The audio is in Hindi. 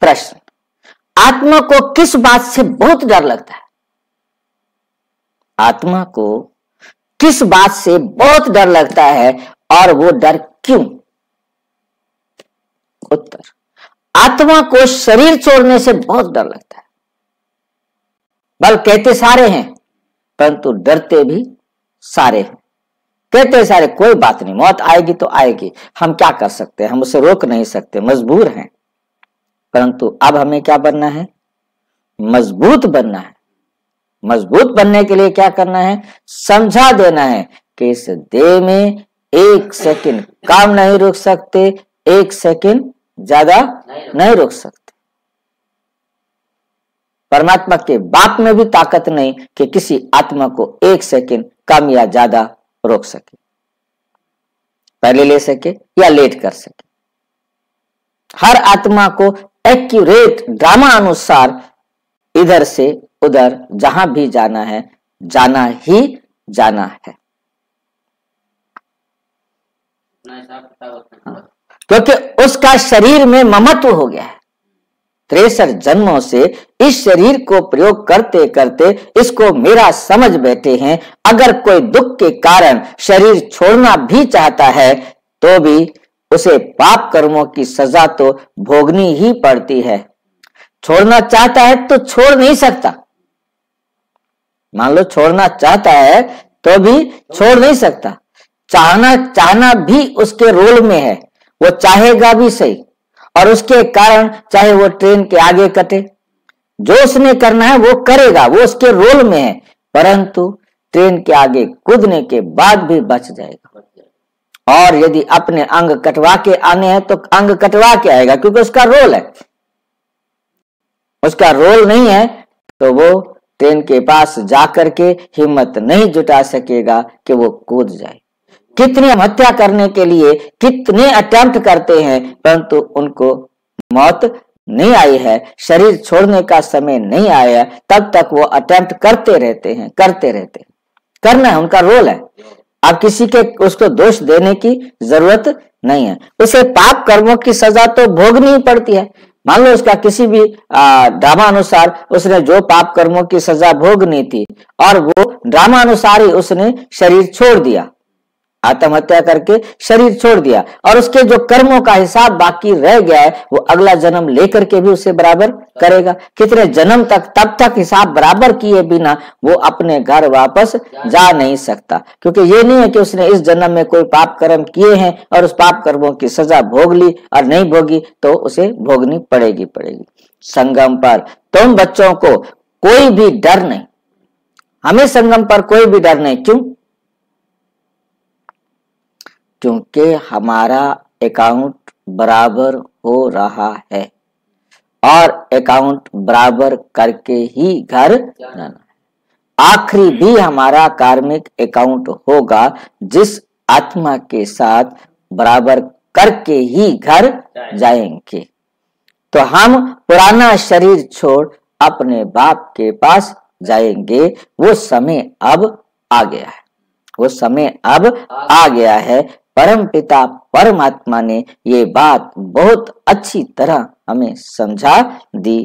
प्रश्न, आत्मा को किस बात से बहुत डर लगता है? आत्मा को किस बात से बहुत डर लगता है और वो डर क्यों? उत्तर, आत्मा को शरीर छोड़ने से बहुत डर लगता है। बल कहते सारे हैं परंतु डरते भी सारे हैं। कहते सारे कोई बात नहीं, मौत आएगी तो आएगी, हम क्या कर सकते हैं, हम उसे रोक नहीं सकते, मजबूर हैं। परंतु अब हमें क्या बनना है? मजबूत बनना है। मजबूत बनने के लिए क्या करना है? समझा देना है कि इस देह में एक सेकंड काम नहीं रोक सकते, एक सेकंड ज्यादा नहीं रोक सकते। परमात्मा के बाप में भी ताकत नहीं कि किसी आत्मा को एक सेकंड कम या ज्यादा रोक सके, पहले ले सके या लेट कर सके। हर आत्मा को एक्यूरेट ड्रामा अनुसार इधर से उधर जहां भी जाना है, जाना ही जाना है। क्योंकि उसका शरीर में ममत्व हो गया है। 63 जन्मों से इस शरीर को प्रयोग करते करते इसको मेरा समझ बैठे हैं। अगर कोई दुख के कारण शरीर छोड़ना भी चाहता है तो भी उसे पाप कर्मों की सजा तो भोगनी ही पड़ती है। छोड़ना चाहता है तो छोड़ नहीं सकता। मान लो छोड़ना चाहता है तो भी छोड़ नहीं सकता। चाहना भी उसके रोल में है, वो चाहेगा भी सही, और उसके कारण चाहे वो ट्रेन के आगे कटे, जो उसने करना है वो करेगा, वो उसके रोल में है। परंतु ट्रेन के आगे कूदने के बाद भी बच जाएगा। और यदि अपने अंग कटवा के आने हैं तो अंग कटवा के आएगा, क्योंकि उसका रोल है। उसका रोल नहीं है तो वो ट्रेन के पास जाकर के हिम्मत नहीं जुटा सकेगा कि वो कूद जाए। कितनी हत्या करने के लिए कितने अटेम्प्ट करते हैं परंतु उनको मौत नहीं आई है, शरीर छोड़ने का समय नहीं आया, तब तक वो अटेम्प्ट करते रहते हैं। करना है, उनका रोल है। अब किसी के उसको दोष देने की जरूरत नहीं है। उसे पाप कर्मों की सजा तो भोगनी ही पड़ती है। मान लो उसका किसी भी ड्रामा अनुसार उसने जो पाप कर्मों की सजा भोगनी थी और वो ड्रामा अनुसार ही उसने शरीर छोड़ दिया, आत्महत्या करके शरीर छोड़ दिया, और उसके जो कर्मों का हिसाब बाकी रह गया है वो अगला जन्म लेकर के भी उसे बराबर करेगा। कितने जन्म तक, तब तक हिसाब बराबर किए बिना वो अपने घर वापस जा नहीं सकता। क्योंकि ये नहीं है कि उसने इस जन्म में कोई पाप कर्म किए हैं और उस पाप कर्मों की सजा भोग ली और नहीं भोगी तो उसे भोगनी पड़ेगी। संगम पर तुम बच्चों को कोई भी डर नहीं, हमें संगम पर कोई भी डर नहीं। क्यों? क्योंकि हमारा अकाउंट बराबर हो रहा है और अकाउंट बराबर करके ही घर जाना है। आखिरी भी हमारा कार्मिक अकाउंट होगा जिस आत्मा के साथ बराबर करके ही घर जाएंगे। तो हम पुराना शरीर छोड़ अपने बाप के पास जाएंगे। वो समय अब आ गया है, वो समय अब आ गया है। परम पिता परमात्मा ने ये बात बहुत अच्छी तरह हमें समझा दी